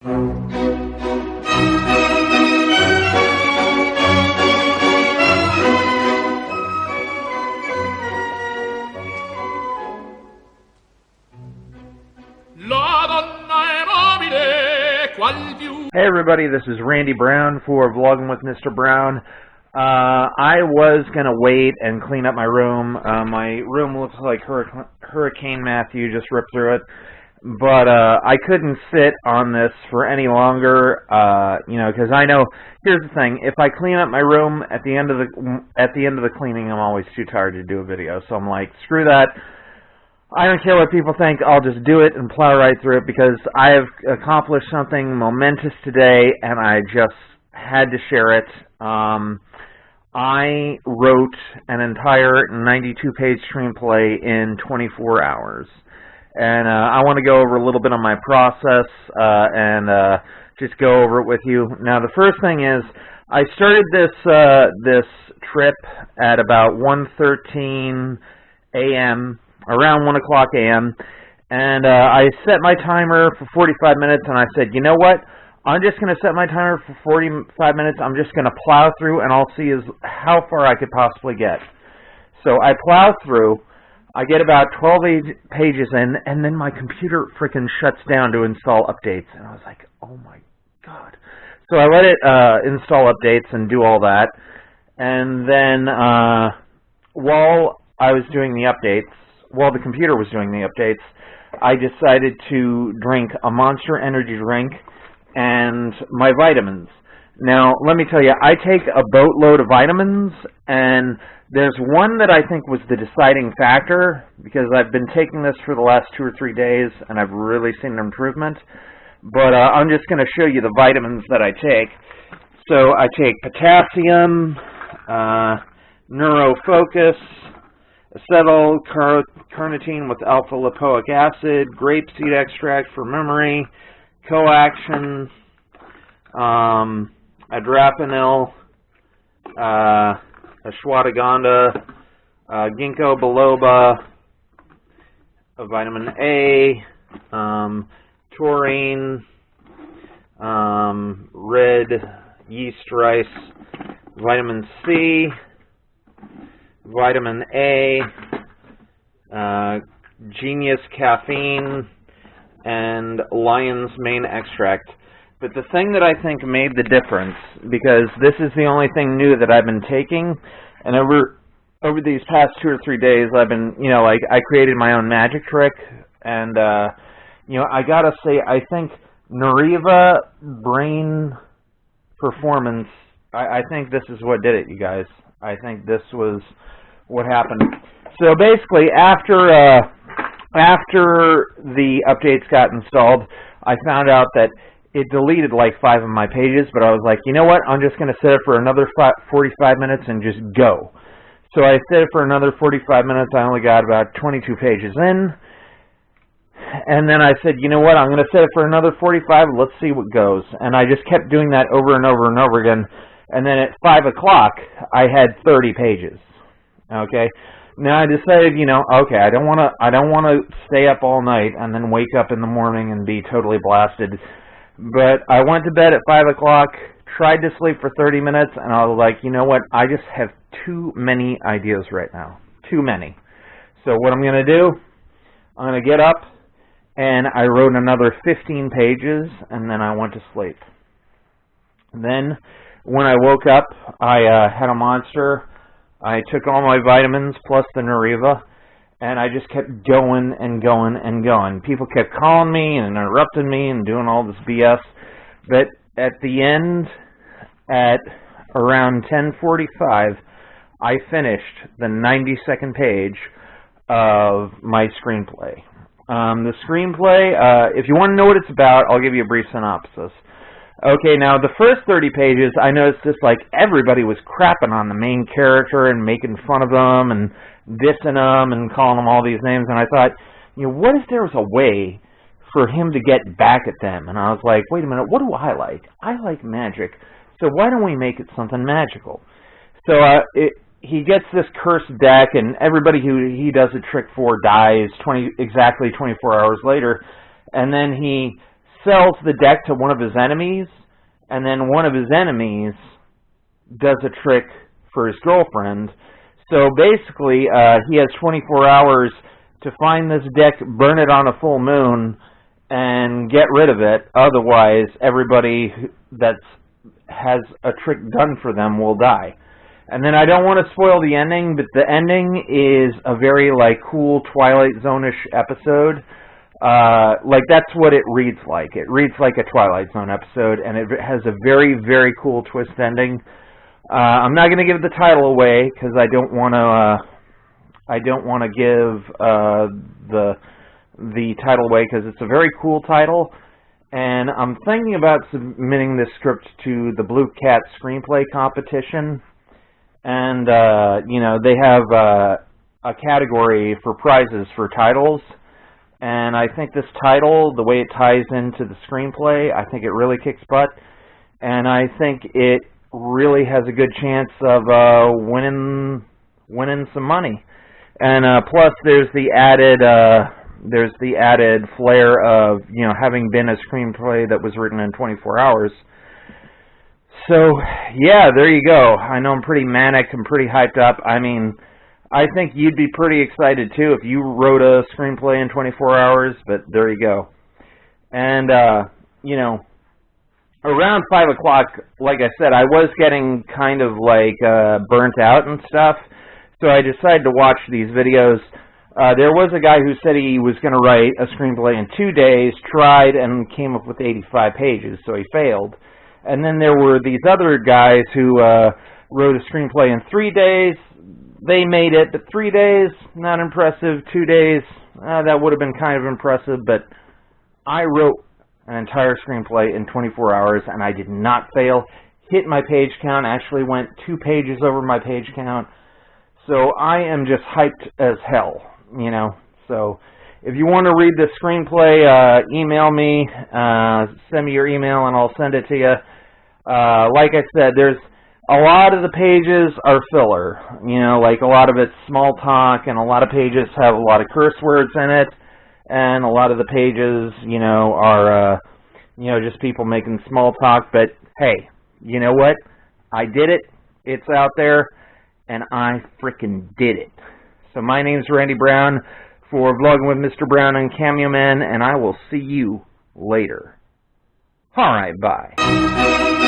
Hey everybody, this is Randy Brown for Vlogging with Mr. Brown. I was going to wait and clean up my room. My room looks like Hurricane Matthew just ripped through it. But I couldn't sit on this for any longer, because I know, here's the thing, if I clean up my room at the end of the cleaning, I'm always too tired to do a video. So I'm like, screw that. I don't care what people think, I'll just do it and plow right through it because I have accomplished something momentous today and I just had to share it. I wrote an entire 92-page screenplay in 24 hours. And I want to go over a little bit on my process and just go over it with you. Now, the first thing is, I started this trip at about 1:13 a.m., around 1 o'clock a.m., and I set my timer for 45 minutes, and I said, you know what? I'm just going to set my timer for 45 minutes. I'm just going to plow through, and I'll see how far I could possibly get. So I plow through. I get about 12 pages in, and then my computer freaking shuts down to install updates. And I was like, oh my God. So I let it install updates and do all that. And then while I was doing the updates, while the computer was doing the updates, I decided to drink a Monster Energy drink and my vitamins. Now, let me tell you, I take a boatload of vitamins, and there's one that I think was the deciding factor, because I've been taking this for the last 2 or 3 days, and I've really seen an improvement. But I'm just going to show you the vitamins that I take. So I take potassium, neurofocus, acetylcarnitine with alpha-lipoic acid, grapeseed extract for memory, coaction, adrapinil, ashwagandha, ginkgo biloba, vitamin A, taurine, red yeast rice, vitamin C, vitamin A, Genius caffeine, and lion's mane extract. But the thing that I think made the difference, because this is the only thing new that I've been taking, and over these past 2 or 3 days, I've been, like, I created my own magic trick, and, I gotta say, I think Neuriva Brain Performance, I think this is what did it, you guys. I think this was what happened. So basically, after the updates got installed, I found out that it deleted like 5 of my pages, but I was like, you know what? I'm just going to set it for another 45 minutes and just go. So I set it for another 45 minutes. I only got about 22 pages in. And then I said, you know what? I'm going to set it for another 45. Let's see what goes. And I just kept doing that over and over and over again. And then at 5 o'clock, I had 30 pages. Okay. Now I decided, okay, I don't want to stay up all night and then wake up in the morning and be totally blasted. But I went to bed at 5 o'clock, tried to sleep for 30 minutes, and I was like, you know what? I just have too many ideas right now. Too many. So what I'm going to do, I'm going to get up, and I wrote another 15 pages, and then I went to sleep. And then when I woke up, I had a Monster. I took all my vitamins plus the Neuriva, and I just kept going and going and going. People kept calling me and interrupting me and doing all this BS. But at the end, at around 10:45, I finished the 92nd page of my screenplay. The screenplay, if you want to know what it's about, I'll give you a brief synopsis. Okay, now the first 30 pages, I noticed just like everybody was crapping on the main character and making fun of them and dissing them and calling them all these names. And I thought, what if there was a way for him to get back at them? And I was like, wait a minute, what do I like? I like magic. So why don't we make it something magical? So he gets this cursed deck, and everybody who he does a trick for dies exactly 24 hours later. And then he sells the deck to one of his enemies, and then one of his enemies does a trick for his girlfriend. So basically, he has 24 hours to find this deck, burn it on a full moon, and get rid of it. Otherwise, everybody that has a trick done for them will die. And then I don't want to spoil the ending, but the ending is a very, like, cool Twilight Zone-ish episode. Like, that's what it reads like. It reads like a Twilight Zone episode, and it has a very, very cool twist ending. I'm not going to give the title away, because I don't want to give the title away, because it's a very cool title. And I'm thinking about submitting this script to the Blue Cat Screenplay competition. And, you know, they have a category for prizes for titles. And I think this title, the way it ties into the screenplay, I think it really kicks butt. And I think it really has a good chance of winning some money. And plus, there's the added flair of, you know, having been a screenplay that was written in 24 hours. So, yeah, there you go. I know I'm pretty manic and pretty hyped up. I mean, I think you'd be pretty excited, too, if you wrote a screenplay in 24 hours, but there you go. And, you know, around 5 o'clock, like I said, I was getting kind of, like, burnt out and stuff, so I decided to watch these videos. There was a guy who said he was going to write a screenplay in 2 days, tried, and came up with 85 pages, so he failed. And then there were these other guys who wrote a screenplay in 3 days. They made it, but 3 days, not impressive. 2 days, that would have been kind of impressive, but I wrote an entire screenplay in 24 hours, and I did not fail. Hit my page count, actually went 2 pages over my page count. So I am just hyped as hell, you know. So if you want to read the screenplay, email me, send me your email, and I'll send it to you. Like I said, there's a lot of the pages are filler, you know, like a lot of it's small talk, and a lot of pages have a lot of curse words in it, and a lot of the pages, you know, are, you know, just people making small talk. But hey, you know what? I did it. It's out there, and I frickin' did it. So my name's Randy Brown for Vlogging with Mr. Brown and Cameo Man, and I will see you later. Alright, bye.